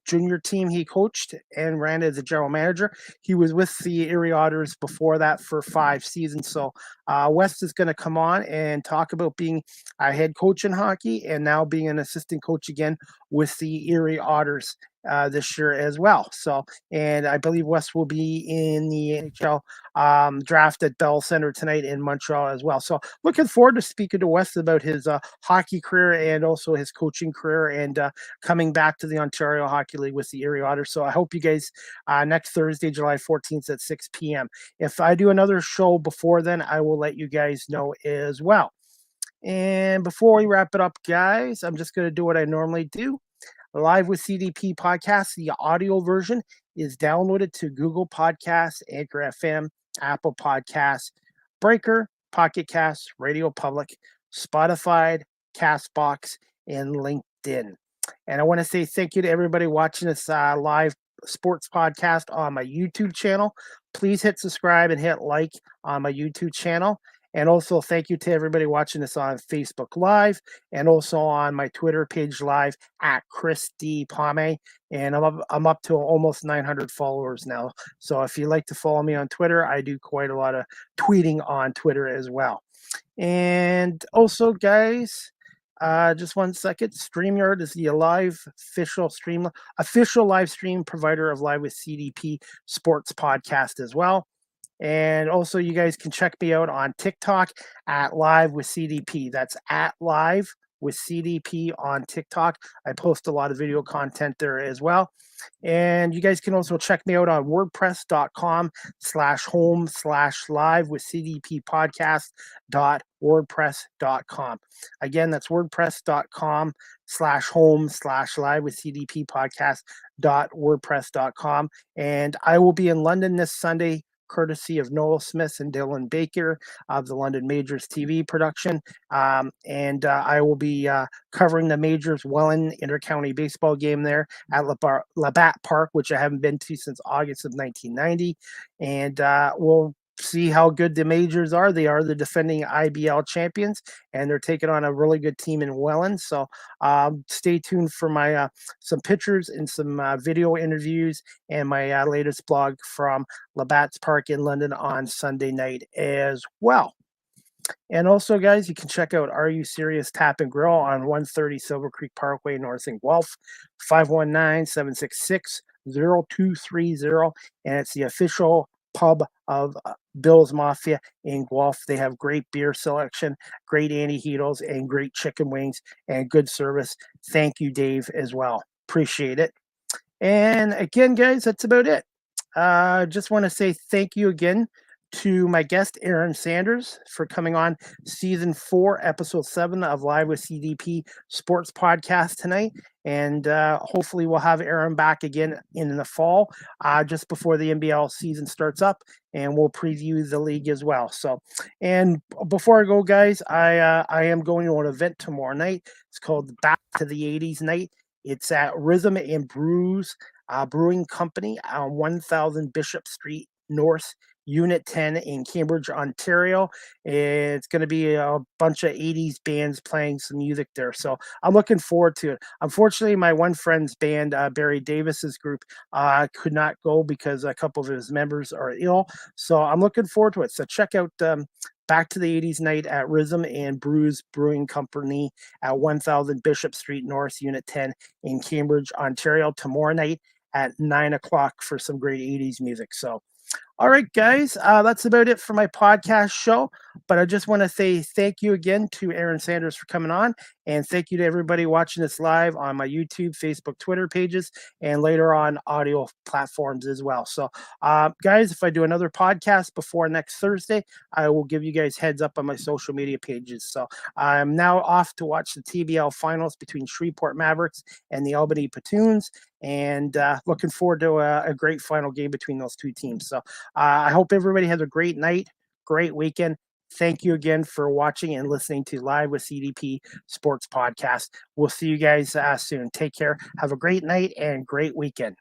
junior team he coached and ran as a general manager. He was with the Erie Otters before that for 5 seasons. So Wes is going to come on and talk about being a head coach in hockey and now being an assistant coach again with the Erie Otters this year as well. So, and I believe Wes will be in the NHL draft at Bell Center tonight in Montreal as well. So, looking forward to speaking to Wes about his hockey career and also his coaching career and coming back to the Ontario Hockey League with the Erie Otters. So, I hope you guys next Thursday, July 14th at 6 p.m. If I do another show before then, I will let you guys know as well. And before we wrap it up, guys, I'm just going to do what I normally do. Live with CDP podcast, the audio version is downloaded to Google Podcasts, Anchor FM, Apple Podcasts, Breaker, Pocket Casts, Radio Public, Spotify, Castbox, and LinkedIn. And I want to say thank you to everybody watching this live sports podcast on my YouTube channel. Please hit subscribe and hit like on my YouTube channel. And also thank you to everybody watching this on Facebook Live and also on my Twitter page live at Chris D. Pame. And I'm up to almost 900 followers now. So if you like to follow me on Twitter, I do quite a lot of tweeting on Twitter as well. And also, guys, just 1 second. StreamYard is the official live stream provider of Live with CDP Sports Podcast as well. And also, you guys can check me out on TikTok at Live with CDP. That's at Live with CDP on TikTok. I post a lot of video content there as well. And you guys can also check me out on wordpress.com/home/live with CDP podcast.wordpress.com. Again, that's wordpress.com/home/live with CDP podcast.wordpress.com. And I will be in London this Sunday, courtesy of Noel Smith and Dylan Baker of the London Majors TV production. And I will be covering the Majors Welland Intercounty Baseball game there at Labatt Park, which I haven't been to since August of 1990. And we'll see how good the Majors are. They are the defending IBL champions, and they're taking on a really good team in Welland. So stay tuned for my some pictures and some video interviews and my latest blog from Labatt's Park in London on Sunday night as well. And also, guys, you can check out Are You Serious Tap and Grill on 130 Silver Creek Parkway, North in Guelph, 519-766-0230. And it's the official pub of Bill's Mafia in Guelph. They have great beer selection, great antiheatals, and great chicken wings and good service. Thank you, Dave, as well. Appreciate it. And again, guys, that's about it. Just want to say thank you again to my guest, Aaron Sanders, for coming on season 4, episode 7 of Live with CDP Sports Podcast tonight. And hopefully we'll have Aaron back again in the fall, just before the NBL season starts up, and we'll preview the league as well. So, and before I go, guys, I am going to an event tomorrow night. It's called Back to the 80s Night. It's at Rhythm and Brews Brewing Company on 1000 Bishop Street North, Unit 10 in Cambridge, Ontario. It's going to be a bunch of 80s bands playing some music there. So I'm looking forward to it. Unfortunately, my one friend's band, Barry Davis's group, could not go because a couple of his members are ill. So I'm looking forward to it. So check out Back to the 80s Night at Rhythm and Brews Brewing Company at 1000 Bishop Street North, Unit 10 in Cambridge, Ontario, tomorrow night at 9 o'clock for some great 80s music. So, all right, guys, that's about it for my podcast show. But I just want to say thank you again to Aaron Sanders for coming on. And thank you to everybody watching this live on my YouTube, Facebook, Twitter pages, and later on audio platforms as well. So, guys, if I do another podcast before next Thursday, I will give you guys heads up on my social media pages. So I'm now off to watch the TBL finals between Shreveport Mavericks and the Albany Platoons. And looking forward to a great final game between those two teams. So I hope everybody has a great night, great weekend. Thank you again for watching and listening to Live with CDP Sports Podcast. We'll see you guys soon. Take care. Have a great night and great weekend.